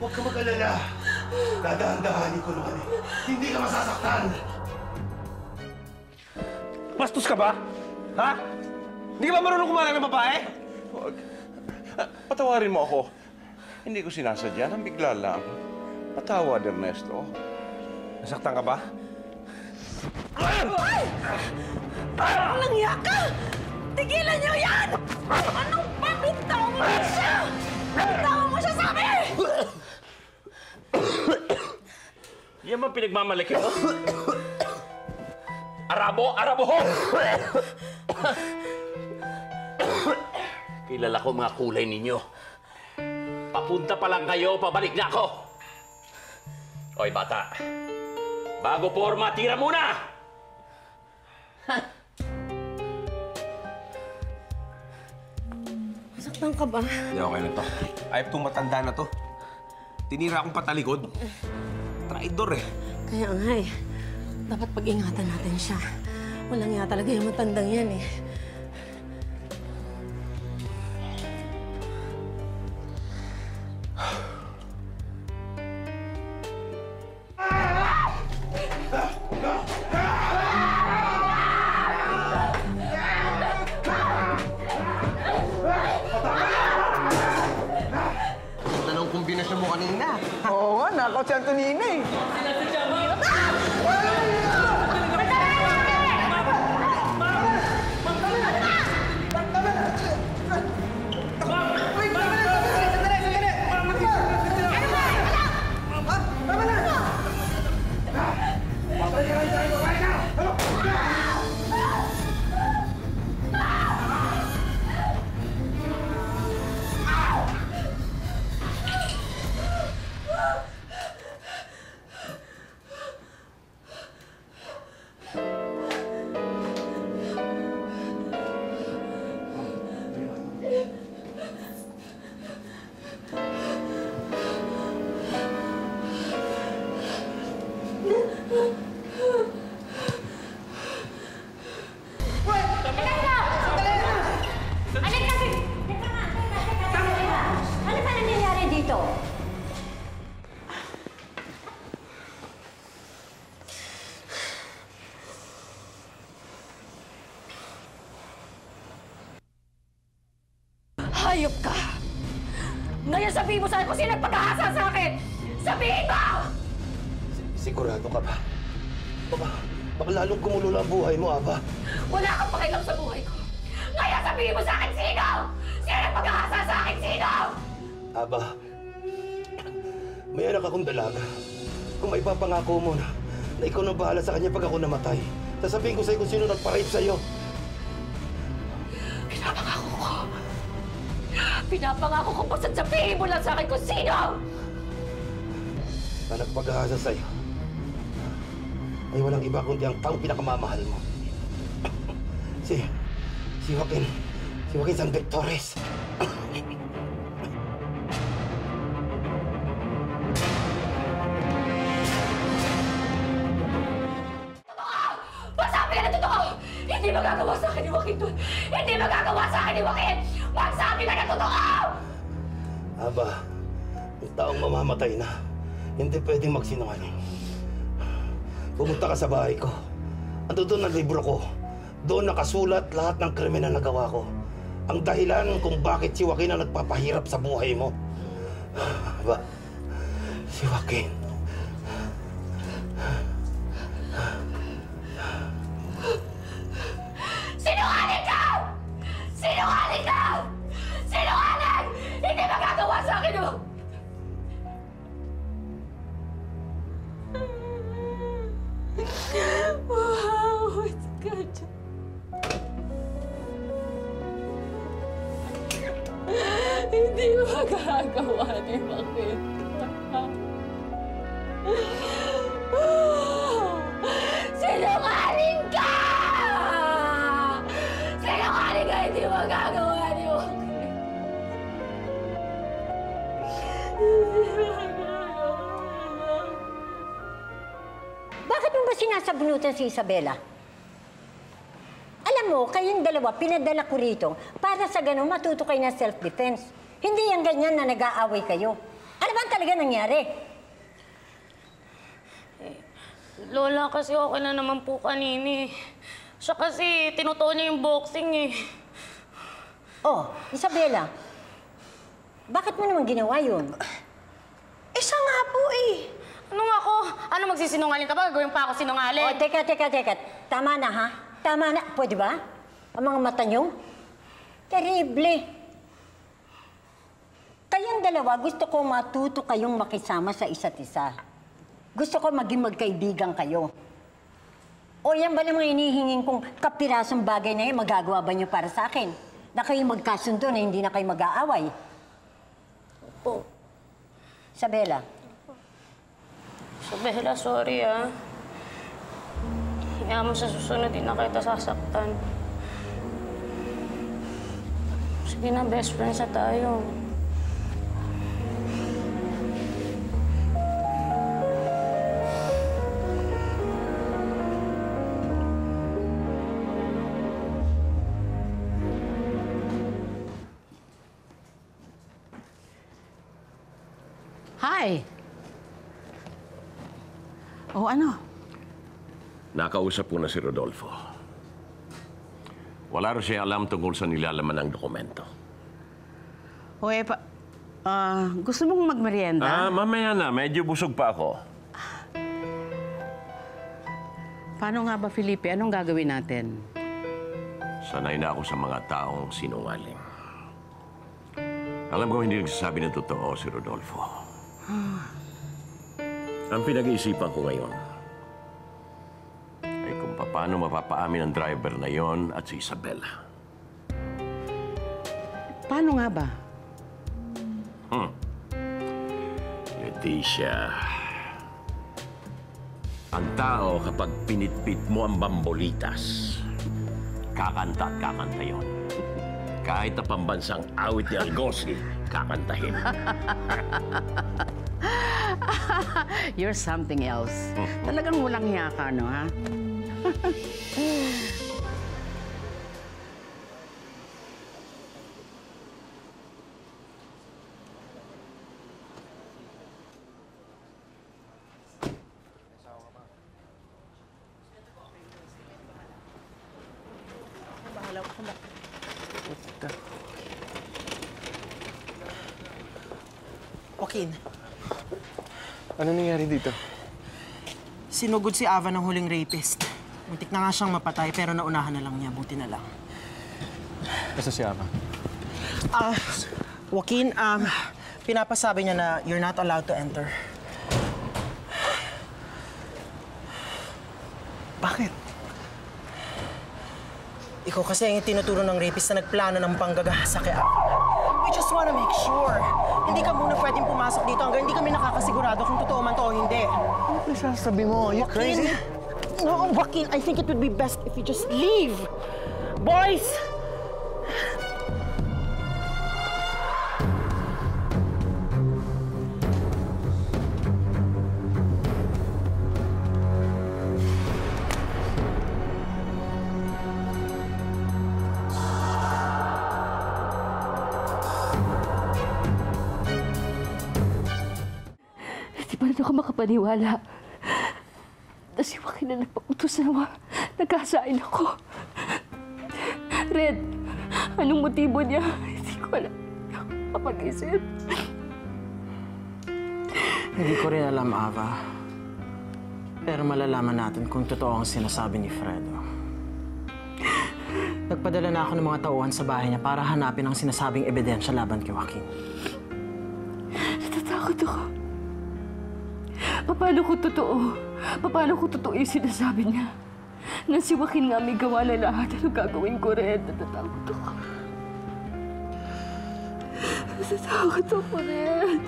Huwag ka mag-alala. Dadahan-dahanin ko naman eh. Hindi ka masasaktan. Bastos ka ba? Ha? Hindi ka ba marunong kumalang ng babae? Huwag. Patawarin mo ako. Hindi ko sinasadya. Nang bigla lang. Patawad, Ernesto. Nasaktan ka ba? Ay! Walang iya ka! Tigilan niyo yan! Anong pabitawan mo siya? Pabitawan mo siya sa amin! Yan ba pinagmamalaki mo? Arabo! Arabo ho! Kilala ko mga kulay ninyo. Papunta pa lang kayo, pabalik na ako. Oy, bata. Bago porma, tira muna! Masaktan ka ba? Hindi, okay lang to. Ayop tong matanda na to. Tinira akong patalikod. Traidor eh. Kaya nga eh. Dapat pag-ingatan natin siya. Walang nga talaga yung matandang yan eh. Anong kombinasyon mo kanina? Oo nga, knockout si Antonina eh. Hayop ka! Ngayon sabihin mo sa'kin kung sino nagpag-aasa sa akin! Sabihin mo! Sigurado ka ba? Baka lalong gumulo ang buhay mo, Aba. Wala kang pakialam sa buhay ko! Ngayon sabihin mo sa akin sino! Sino nagpag-aasa sa akin sino! Aba, may anak akong dalaga. Kung may papangako mo na ikaw nang bahala sa kanya pag ako namatay, sasabihin ko sa'yo kung sino nagpa-rape sa'yo. Pinapangako ko! Pinapangako ko basta sabihin mo lang sa akin kung sino! Na nagpag-aasa sa'yo ay walang iba kundi ang taong pinakamamahal mo. Si Joaquin San Victores. Magsabi ka na totoo! Hindi magagawa sa akin ni Joaquin doon! Hindi magagawa sa akin ni Joaquin! Magsabi ka na totoo! Aba, ang taong mamamatay na, hindi pwedeng magsinungaling. Pumunta ka sa bahay ko. Ando doon ang libro ko. Doon nakasulat lahat ng krimen na nagawa ko. Ang dahilan kung bakit si Joaquin ang nagpapahirap sa buhay mo. Aba, si Joaquin. Sinungaling ka! Sinungaling ka! Sinungaling! Hindi magagawa sa akin mo! Wow, it's good. Hindi magagawa ni Joaquin. Sinungaling ka! Sinungaling ka! Hindi magagawa ni Joaquin. Bakit mo ba sinasabunutan si Isabela? Alam mo, kayong dalawa, pinadala ko rito para sa ganun matuto kayo ng self-defense. Hindi yung ganyan na nag-aaway kayo. Ano ba ang talaga nangyari? Lola, kasi okay na naman po kanini. Siya kasi, tinutuon niya yung boxing eh. Oh, Isabela, bakit mo naman ginawa yun? Eh, siya nga po eh. Ano nga ako? Ano, magsisinungaling ka ba? Gawin pa ako sinungaling? Oh, teka. Tama na, ha? Tama na. Pwede ba? Ang mga mata niyo? Terrible. Kayong dalawa, gusto ko matuto kayong makisama sa isa't isa. Gusto ko maging magkaibigan kayo. O yan ba namang hinihingin kong kapirasong bagay na yan, magagawa ba niyo para sa akin? Na kayo magkasundo na hindi na kayo mag-aaway? Po. Isabela. Isabela, sorry ah. Kaya mo sa susunod, di na kita sasaktan. Sige na, best friends na tayo. Hi! Oh, ano? Nakausap ko na si Rodolfo. Wala rin siya alam tungkol sa nilalaman ng dokumento. O gusto mong magmerienda? Mamaya na. Medyo busog pa ako. Paano nga ba, Felipe? Anong gagawin natin? Sanay na ako sa mga taong sinungaling. Alam ko hindi nagsasabi ng totoo si Rodolfo. Ang pinag-iisipan ko ngayon ay kung paano mapapaamin ang driver na yon at si Isabela. Paano nga ba? Leticia, ang tao kapag pinitpit mo ang bambolitas, kakanta at kakanta yon. Kahit na pambansang awit ni Algosi, kakantahin. You're something else. Talagang walang hiya ka, no, ha? Joaquin. Ano nangyari dito? Sinugod si Ava ng huling rapist. Muntik na nga siyang mapatay pero naunahan na lang niya. Buti na lang. Basta si Ava. Joaquin, pinapasabi niya na you're not allowed to enter. Bakit? Ikaw kasi ang tinuturo ng rapist na nagplano ng panggagahasa kay Ava. We just wanna make sure. Hindi ka muna pwedeng pumasok dito hanggang hindi kami nakakasigurado kung totoo man to o hindi. Ano nasasabi mo? Are you crazy? No, Joaquin, I think it would be best if you just leave. Boys! Paano ka makapaniwala? Na si Joaquin na nagpakutos na nagkasain ako. Red, anong motibo niya? Hindi ko alam. Kapag-isip. Hindi ko rin alam, Ava. Pero malalaman natin kung totoo ang sinasabi ni Fredo. Nagpadala na ako ng mga tauhan sa bahay niya para hanapin ang sinasabing ebidensya laban kay Joaquin. Natatakot ako. Paano kung totoo yung sinasabi niya? Na si Joaquin nga may gawa na lahat. Ano gagawin ko rin? Natatakot ako. Natatakot ako rin.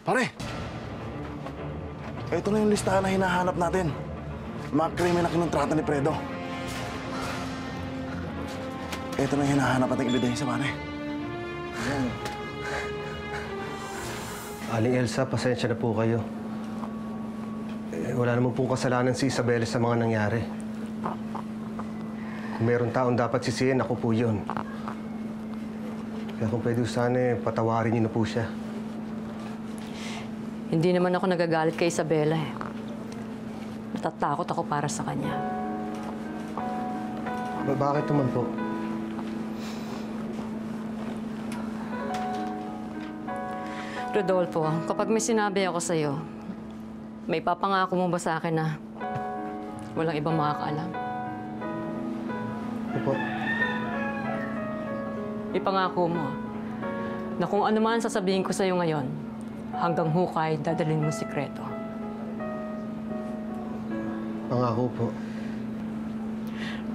Pare! Ito na yung listahan na hinahanap natin. Mga krimen na kinontrata ni Fredo. Ito na yung hinahanap nating ebidensya, pare. Aling Elsa, pasensya na po kayo. Wala naman pong kasalanan si Isabela sa mga nangyari. Kung meron taong dapat sisihin, ako po yun. Kaya kung pwede sana, patawarin niyo na po siya. Hindi naman ako nagagalit kay Isabela eh. Natatakot ako para sa kanya. Bakit naman po? Rodolfo, kapag may sinabi ako sa'yo, may papangako mo ba sa akin na walang ibang makakaalam? Opo. Ipangako mo na kung ano man sasabihin ko sa'yo ngayon, hanggang hukay, dadalhin mo sikreto. Pangako po.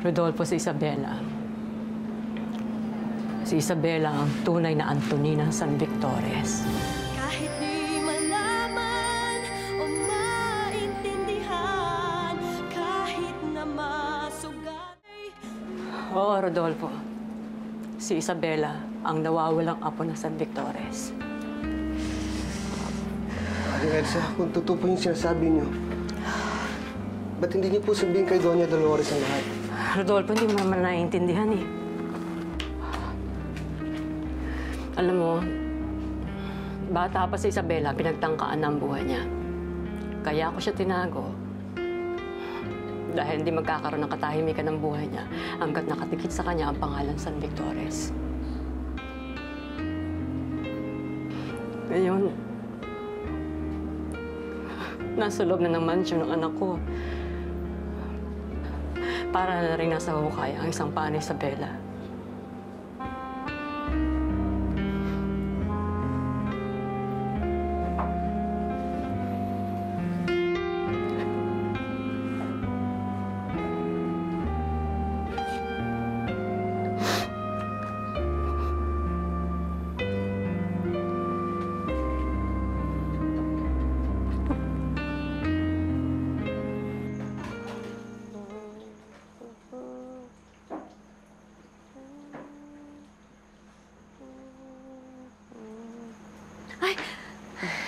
Rodolfo, si Isabela. Si Isabela ang tunay na Antonina San Victores. Kahit di malaman o maintindihan, kahit na masugat. Oo, Rodolfo. Si Isabela ang nawawalang apo ng San Victores. Aling Elsa, kung totoo po yung sinasabi niyo, ba't hindi niyo po sabihin kay Doña Dolores ang lahat? Rodolfo, hindi mo naman naiintindihan eh. Alam mo, bata pa si Isabela, pinagtangkaan na ang buhay niya. Kaya ako siya tinago. Dahil hindi magkakaroon ng katahimikan ng buhay niya hanggat nakatikit sa kanya ang pangalan San Victores. Ngayon, nasa loob na ng mansyon ng anak ko. Para na rin nasa hukay ang isang paa ni Isabela.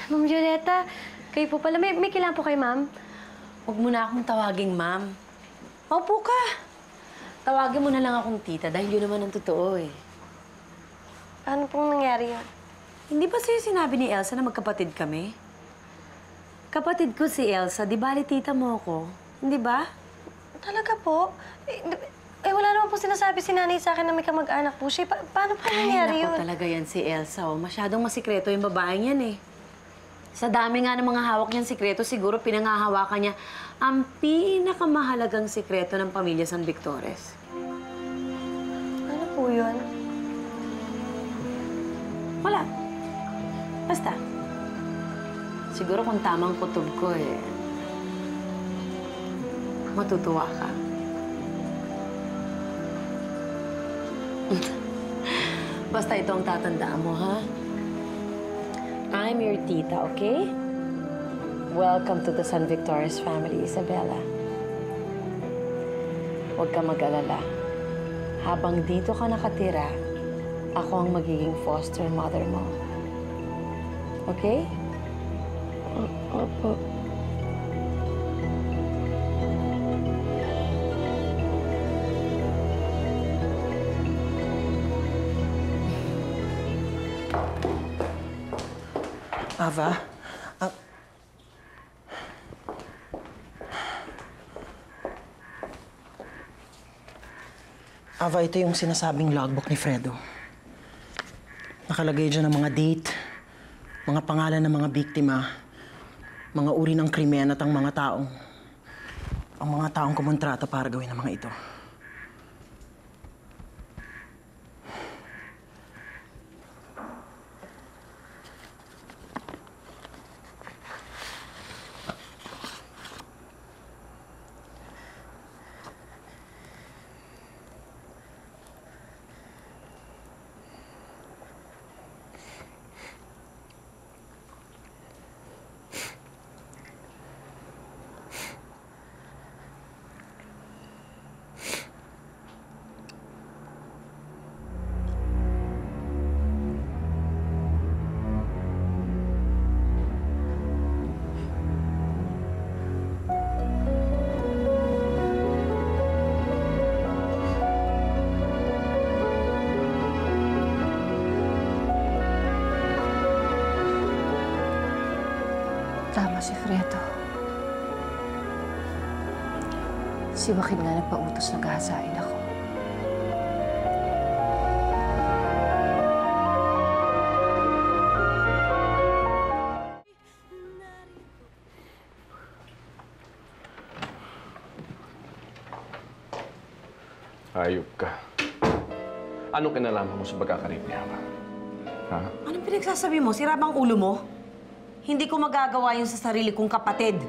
Ma'am Julieta, kayo po pala. May kailangan po kay ma'am? Huwag mo na akong tawaging ma'am. Maupo ka. Tawagin mo na lang akong tita dahil yun naman ang totoo eh. Ano pong nangyari yun? Hindi ba sa'yo sinabi ni Elsa na magkapatid kami? Kapatid ko si Elsa, di bali tita mo ako. Hindi ba? Talaga po? Wala naman po sinasabi si nanay sa akin na may kamag-anak po siya. Paano pa nangyari yun? Ay, naku talaga yan si Elsa. Oh. Masyadong masikreto yung babaeng yan eh. Sa dami nga ng mga hawak niyang sikreto, siguro pinangahawakan niya ang pinakamahalagang sikreto ng pamilya San Victores. Ano po yun? Wala. Basta. Siguro kung tamang kutob ko eh, matutuwa ka. Basta ito ang tatandaan mo, ha? I'm your tita, okay? Welcome to the San Victores family, Isabela. Huwag ka mag-alala. Habang dito ka nakatira, ako ang magiging foster mother mo. Okay? Opo. Ava? Ava, ito yung sinasabing logbook ni Fredo. Nakalagay dyan ang mga date, mga pangalan ng mga biktima, mga uri ng krimen at ang mga taong kumontrata para gawin ang mga ito. Tama si Fredo. Si Joaquin nga nagpautos na gahasain ako. Hayop ka. Anong kinalaman mo sa pagkakarip ni Ava? Ha? Anong pinagsasabi mo? Sira bang ulo mo? Hindi ko magagawa yun sa sarili kong kapatid.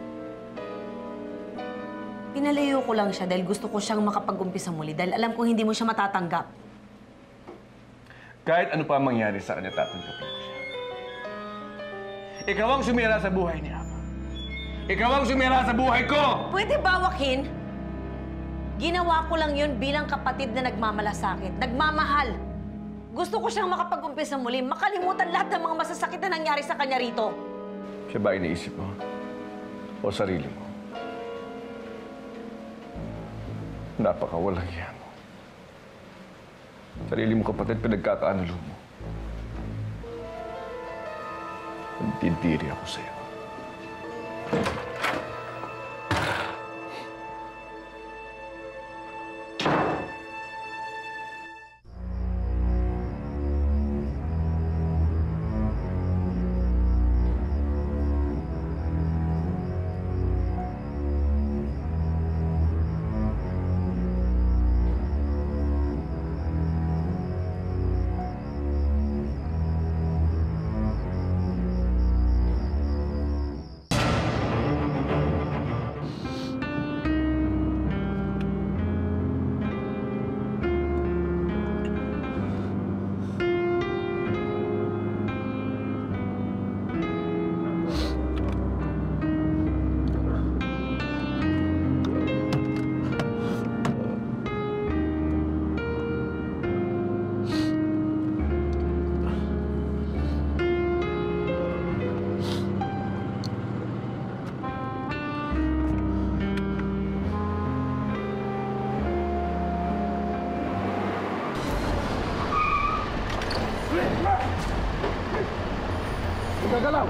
Pinalayo ko lang siya dahil gusto ko siyang makapag-umpisa muli dahil alam kong hindi mo siya matatanggap. Kahit ano pa mangyari sa kanya, tatanggapin ko siya. Ikaw ang sumira sa buhay ni Ava. Ikaw ang sumira sa buhay ko! Pwede ba, Joaquin? Ginawa ko lang yun bilang kapatid na nagmamalasakit, nagmamahal. Gusto ko siyang makapag-umpisa muli, makalimutan lahat ng mga masasakit na nangyari sa kanya rito. Siya ba iniisip mo? O sarili mo? Napakawalang hiya mo. Sarili mo kapatid, pinagkakaanulo mo. Nagtitiri ako sa'yo. Gagalaw!